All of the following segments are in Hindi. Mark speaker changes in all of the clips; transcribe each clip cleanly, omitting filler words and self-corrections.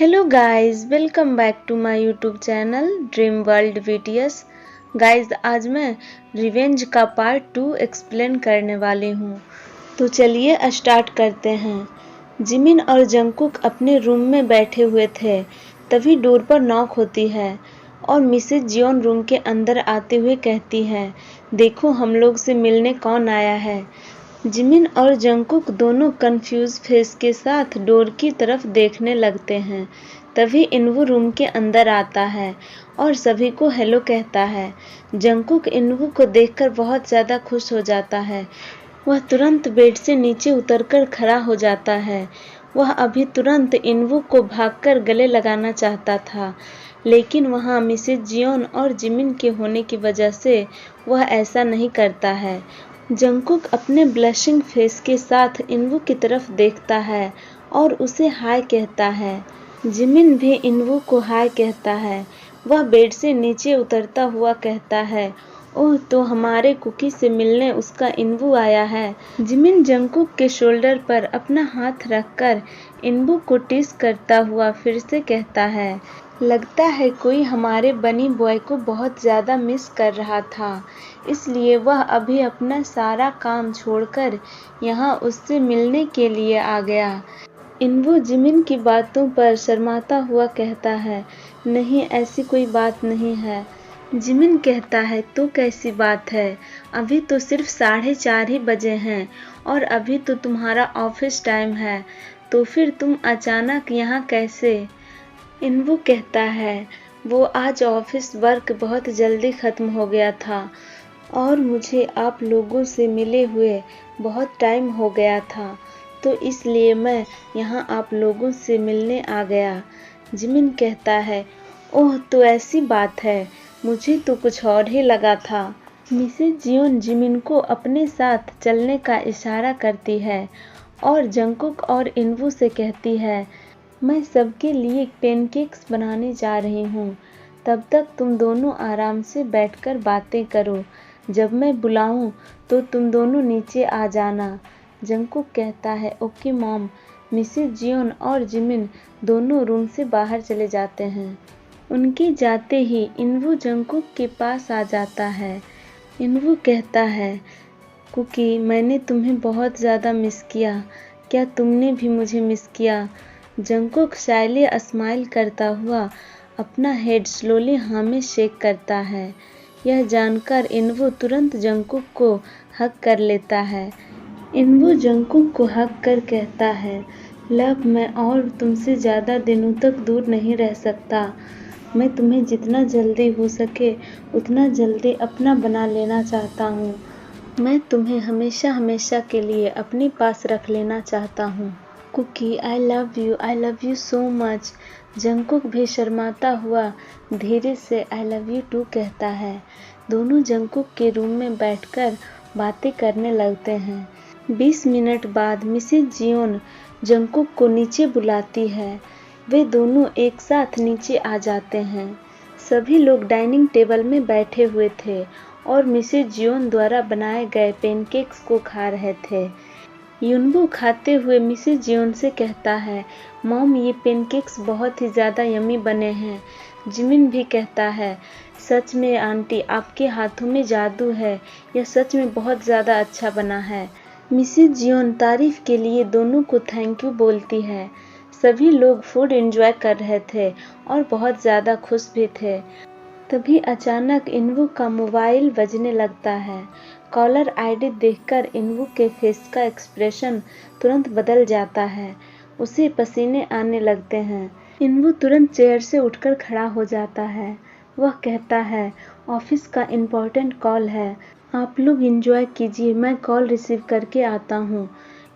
Speaker 1: Hello guys, welcome back to my YouTube channel dream world videos. Guys, आज मैं रिवेंज का पार्ट 2 एक्सप्लेन करने वाली हूँ। तो चलिए स्टार्ट करते हैं। जिमिन और जंगकुक अपने रूम में बैठे हुए थे, तभी डोर पर नॉक होती है और मिसेज जियोन रूम के अंदर आते हुए कहती है, देखो हम लोग से मिलने कौन आया है। जिमिन और जंगकुक दोनों कंफ्यूज फेस के साथ डोर की तरफ देखने लगते हैं। तभी इनवू रूम के अंदर आता है और सभी को हेलो कहता है। जंगकुक इनवू को देखकर बहुत ज़्यादा खुश हो जाता है। वह तुरंत बेड से नीचे उतरकर खड़ा हो जाता है। वह अभी तुरंत इनवू को भागकर गले लगाना चाहता था, लेकिन वहाँ मिसेज जियोन और जिमिन के होने की वजह से वह ऐसा नहीं करता है। जंगकुक अपने ब्लशिंग फेस के साथ इनवू की तरफ देखता है और उसे हाय कहता है। जिमिन भी इनवू को हाय कहता है। वह बेड से नीचे उतरता हुआ कहता है, ओह तो हमारे कुकी से मिलने उसका इनवू आया है। जिमिन जंगकुक के शोल्डर पर अपना हाथ रखकर इनवू को टीस करता हुआ फिर से कहता है, लगता है कोई हमारे बनी बॉय को बहुत ज़्यादा मिस कर रहा था, इसलिए वह अभी अपना सारा काम छोड़कर यहाँ उससे मिलने के लिए आ गया। इनवू जिमिन की बातों पर शर्माता हुआ कहता है, नहीं ऐसी कोई बात नहीं है। जिमिन कहता है, तो कैसी बात है, अभी तो सिर्फ 4:30 ही बजे हैं और अभी तो तुम्हारा ऑफिस टाइम है, तो फिर तुम अचानक यहाँ कैसे। इनवू कहता है, वो आज ऑफिस वर्क बहुत जल्दी ख़त्म हो गया था और मुझे आप लोगों से मिले हुए बहुत टाइम हो गया था, तो इसलिए मैं यहाँ आप लोगों से मिलने आ गया। जिमिन कहता है, ओह तो ऐसी बात है, मुझे तो कुछ और ही लगा था। मिसेज जियोन जिमिन को अपने साथ चलने का इशारा करती है और जंगकुक और इनवू से कहती है, मैं सबके लिए पेनकेक्स बनाने जा रही हूँ, तब तक तुम दोनों आराम से बैठकर बातें करो। जब मैं बुलाऊं तो तुम दोनों नीचे आ जाना। जंगकुक कहता है, ओके मॉम। मिसेज जियोन और जिमिन दोनों रूम से बाहर चले जाते हैं। उनके जाते ही इनवू जंगकुक के पास आ जाता है। इनवू कहता है, कुकी मैंने तुम्हें बहुत ज़्यादा मिस किया, क्या तुमने भी मुझे मिस किया। जंगकुक शायली स्माइल करता हुआ अपना हेड स्लोली हाँ में शेक करता है। यह जानकर इनवू तुरंत जंगकुक को हग कर लेता है। इनवू जंगकुक को हग कर कहता है, लव मैं और तुमसे ज़्यादा दिनों तक दूर नहीं रह सकता। मैं तुम्हें जितना जल्दी हो सके उतना जल्दी अपना बना लेना चाहता हूँ। मैं तुम्हें हमेशा हमेशा के लिए अपने पास रख लेना चाहता हूँ। Kookie I love you so much. Jungkook भी शर्माता हुआ धीरे से आई लव यू टू कहता है। दोनों जंगकुक के रूम में बैठकर बातें करने लगते हैं। 20 मिनट बाद मिसेज जियोन जंगकुक को नीचे बुलाती है। वे दोनों एक साथ नीचे आ जाते हैं। सभी लोग डाइनिंग टेबल में बैठे हुए थे और मिसेज जियोन द्वारा बनाए गए पेनकेक्स को खा रहे थे। युनबू खाते हुए मिसेज जियोन से कहता है, मॉम ये पेनकेक्स बहुत ही ज़्यादा यम्मी बने हैं। जिमिन भी कहता है, सच में आंटी आपके हाथों में जादू है, यह सच में बहुत ज़्यादा अच्छा बना है। मिसेज जियोन तारीफ के लिए दोनों को थैंक यू बोलती है। सभी लोग फूड एंजॉय कर रहे थे और बहुत ज़्यादा खुश भी थे। तभी अचानक इनवू का मोबाइल बजने लगता है। कॉलर आईडी देखकर इनवू के फेस का एक्सप्रेशन तुरंत बदल जाता है। उसे पसीने आने लगते हैं। इनवू तुरंत चेयर से उठकर खड़ा हो जाता है। वह कहता है, ऑफिस का इम्पोर्टेंट कॉल है, आप लोग एंजॉय कीजिए, मैं कॉल रिसीव करके आता हूँ।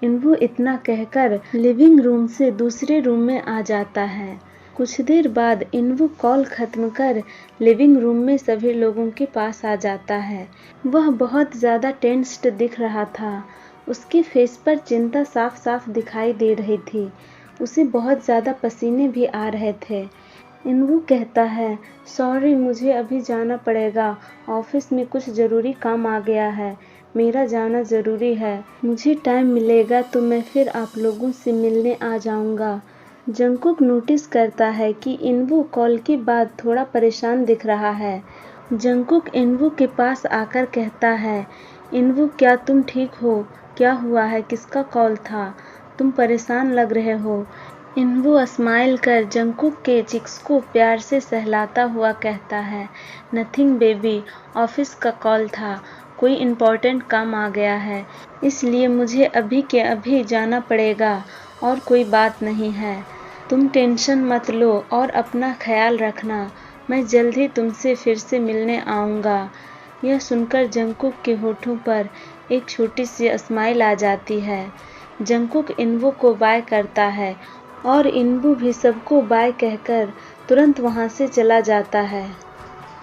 Speaker 1: इनवू इतना कहकर लिविंग रूम से दूसरे रूम में आ जाता है। कुछ देर बाद इनवू कॉल खत्म कर लिविंग रूम में सभी लोगों के पास आ जाता है। वह बहुत ज़्यादा टेंस्ड दिख रहा था। उसके फेस पर चिंता साफ साफ दिखाई दे रही थी। उसे बहुत ज़्यादा पसीने भी आ रहे थे। इनवू कहता है, सॉरी मुझे अभी जाना पड़ेगा, ऑफिस में कुछ ज़रूरी काम आ गया है, मेरा जाना ज़रूरी है। मुझे टाइम मिलेगा तो मैं फिर आप लोगों से मिलने आ जाऊँगा। जंगकुक नोटिस करता है कि इनवू कॉल के बाद थोड़ा परेशान दिख रहा है। जंगकुक इनवू के पास आकर कहता है, इनवू क्या तुम ठीक हो? क्या हुआ है? किसका कॉल था? तुम परेशान लग रहे हो। इनवू स्माइल कर जंगकुक के चिक्स को प्यार से सहलाता हुआ कहता है, नथिंग बेबी, ऑफिस का कॉल था। कोई इम्पोर्टेंट काम आ गया है, इसलिए मुझे अभी के अभी जाना पड़ेगा और कोई बात नहीं है। तुम टेंशन मत लो और अपना ख्याल रखना। मैं जल्द ही तुमसे फिर से मिलने आऊँगा। यह सुनकर जंगकुक के होठों पर एक छोटी सी स्माइल आ जाती है। जंगकुक इनवू को बाय करता है और इनवू भी सबको बाय कहकर तुरंत वहाँ से चला जाता है।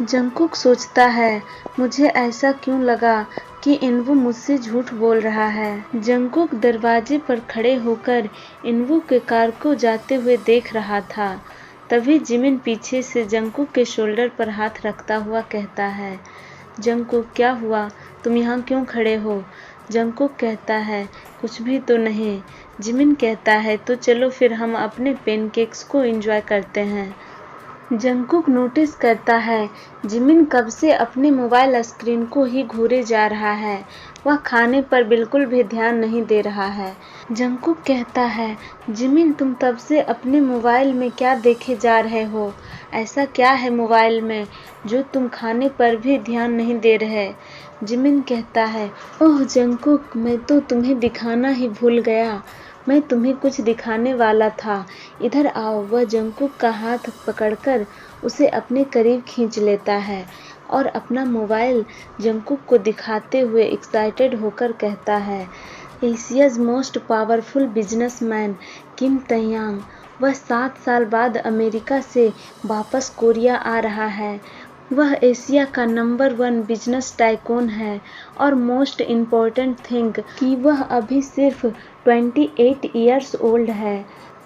Speaker 1: जंगकुक सोचता है, मुझे ऐसा क्यों लगा कि इनवू मुझसे झूठ बोल रहा है। जंगकुक दरवाजे पर खड़े होकर इनवू के कार को जाते हुए देख रहा था। तभी जिमिन पीछे से जंगकुक के शोल्डर पर हाथ रखता हुआ कहता है, जंगकुक क्या हुआ? तुम यहाँ क्यों खड़े हो? जंगकुक कहता है, कुछ भी तो नहीं। जिमिन कहता है, तो चलो फिर हम अपने पेनकेक्स को एंजॉय करते हैं। जंगकुक नोटिस करता है जिमिन कब से अपने मोबाइल स्क्रीन को ही घूरे जा रहा है। वह खाने पर बिल्कुल भी ध्यान नहीं दे रहा है। जंगकुक कहता है, जिमिन तुम तब से अपने मोबाइल में क्या देखे जा रहे हो? ऐसा क्या है मोबाइल में जो तुम खाने पर भी ध्यान नहीं दे रहे? जिमिन कहता है, ओह जंगकुक, मैं तो तुम्हें दिखाना ही भूल गया। मैं तुम्हें कुछ दिखाने वाला था। इधर आओ। वह जंगकुक का हाथ पकड़कर उसे अपने करीब खींच लेता है और अपना मोबाइल जंगकुक को दिखाते हुए एक्साइटेड होकर कहता है, एशियाज़ मोस्ट पावरफुल बिजनेसमैन किम तैयांग। वह 7 साल बाद अमेरिका से वापस कोरिया आ रहा है। वह एशिया का नंबर 1 बिजनेस टाइकून है और मोस्ट इम्पॉर्टेंट थिंग कि वह अभी सिर्फ 28 ईयर्स ओल्ड है।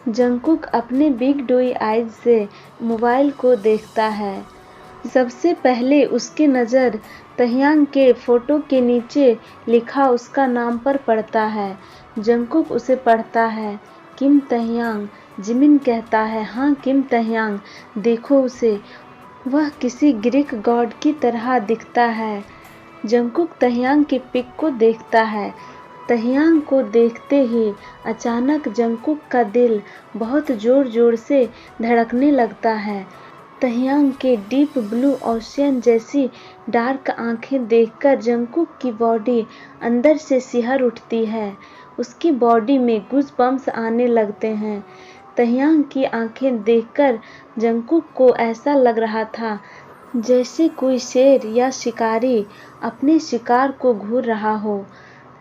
Speaker 1: जंगकुक अपने बिग डोई आइज से मोबाइल को देखता है। सबसे पहले उसकी नज़र तह्यांग के फोटो के नीचे लिखा उसका नाम पर पड़ता है। जंगकुक उसे पढ़ता है, किम तह्यांग। जिमिन कहता है, हाँ किम तह्यांग, देखो उसे, वह किसी ग्रीक गॉड की तरह दिखता है। जंगकुक तह्यांग की पिक को देखता है। तह्यांग को देखते ही अचानक जंगकुक का दिल बहुत जोर जोर से धड़कने लगता है। तह्यांग के डीप ब्लू ओशियन जैसी डार्क आंखें देखकर जंगकुक की बॉडी अंदर से सिहर उठती है। उसकी बॉडी में गूज़बम्प्स आने लगते हैं। तह्यांग की आंखें देखकर जंगकुक को ऐसा लग रहा था जैसे कोई शेर या शिकारी अपने शिकार को घूर रहा हो।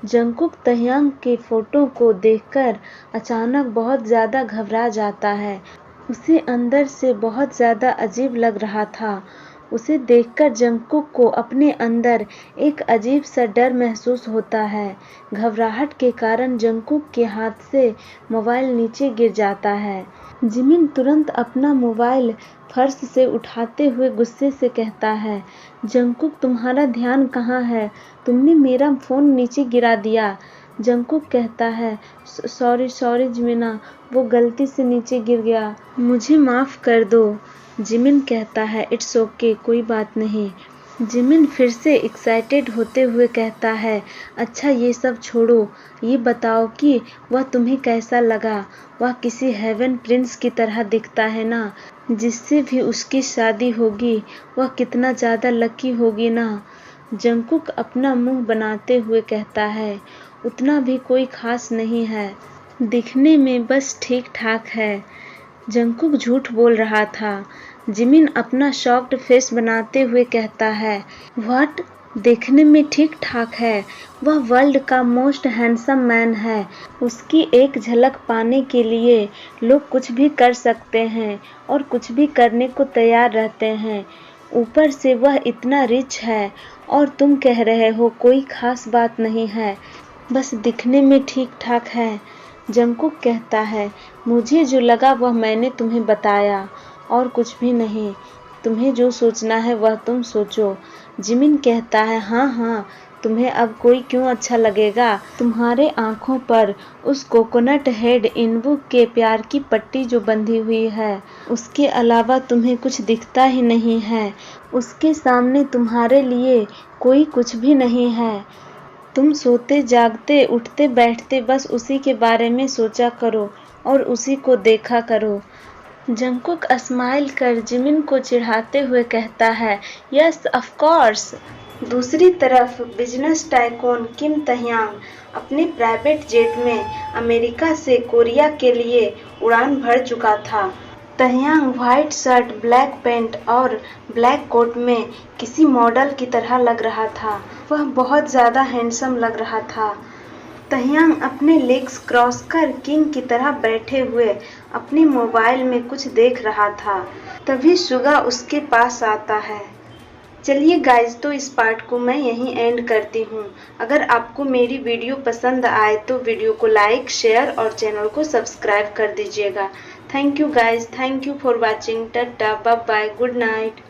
Speaker 1: जंगकुक तह्यांग के फोटो को देखकर अचानक बहुत ज़्यादा घबरा जाता है। उसे अंदर से बहुत ज़्यादा अजीब लग रहा था। उसे देखकर जंगकुक को अपने अंदर एक अजीब सा डर महसूस होता है। घबराहट के कारण जंगकुक के हाथ से मोबाइल नीचे गिर जाता है। जिमिन तुरंत अपना मोबाइल फर्श से उठाते हुए गुस्से से कहता है, जंगकुक तुम्हारा ध्यान कहाँ है? तुमने मेरा फ़ोन नीचे गिरा दिया। जंगकुक कहता है, सॉरी जिमिना, वो गलती से नीचे गिर गया, मुझे माफ़ कर दो। जिमिन कहता है, इट्स ओके, कोई बात नहीं। जिमिन फिर से एक्साइटेड होते हुए कहता है, अच्छा ये सब छोड़ो, ये बताओ कि वह तुम्हें कैसा लगा? वह किसी हेवन प्रिंस की तरह दिखता है ना? जिससे भी उसकी शादी होगी वह कितना ज़्यादा लकी होगी ना? जंगकुक अपना मुंह बनाते हुए कहता है, उतना भी कोई खास नहीं है, दिखने में बस ठीक ठाक है। जंगकुक झूठ बोल रहा था। जिमिन अपना शॉक्ड फेस बनाते हुए कहता है, व्हाट? देखने में ठीक ठाक है? वह वर्ल्ड का मोस्ट हैंडसम मैन है। उसकी एक झलक पाने के लिए लोग कुछ भी कर सकते हैं और कुछ भी करने को तैयार रहते हैं। ऊपर से वह इतना रिच है और तुम कह रहे हो कोई खास बात नहीं है, बस दिखने में ठीक ठाक है। जंगकुक कहता है, मुझे जो लगा वह मैंने तुम्हें बताया और कुछ भी नहीं। तुम्हें जो सोचना है वह तुम सोचो। जिमिन कहता है, हाँ हाँ, तुम्हें अब कोई क्यों अच्छा लगेगा। तुम्हारे आंखों पर उस कोकोनट हेड इनबू के प्यार की पट्टी जो बंधी हुई है, उसके अलावा तुम्हें कुछ दिखता ही नहीं है। उसके सामने तुम्हारे लिए कोई कुछ भी नहीं है। तुम सोते जागते उठते बैठते बस उसी के बारे में सोचा करो और उसी को देखा करो। जंगकुक स्माइल कर जिमिन को चिढ़ाते हुए कहता है, यस ऑफ कोर्स। दूसरी तरफ बिजनेस टाइकून किम तहयांग अपने प्राइवेट जेट में अमेरिका से कोरिया के लिए उड़ान भर चुका था। तहयांग व्हाइट शर्ट, ब्लैक पैंट और ब्लैक कोट में किसी मॉडल की तरह लग रहा था। वह बहुत ज़्यादा हैंडसम लग रहा था। तहयांग अपने लेग्स क्रॉस कर किंग की तरह बैठे हुए अपने मोबाइल में कुछ देख रहा था। तभी सुगा उसके पास आता है। चलिए गाइज, तो इस पार्ट को मैं यहीं एंड करती हूँ। अगर आपको मेरी वीडियो पसंद आए तो वीडियो को लाइक, शेयर और चैनल को सब्सक्राइब कर दीजिएगा। Thank you guys, thank you for watching. Ta-ta, bye bye, good night.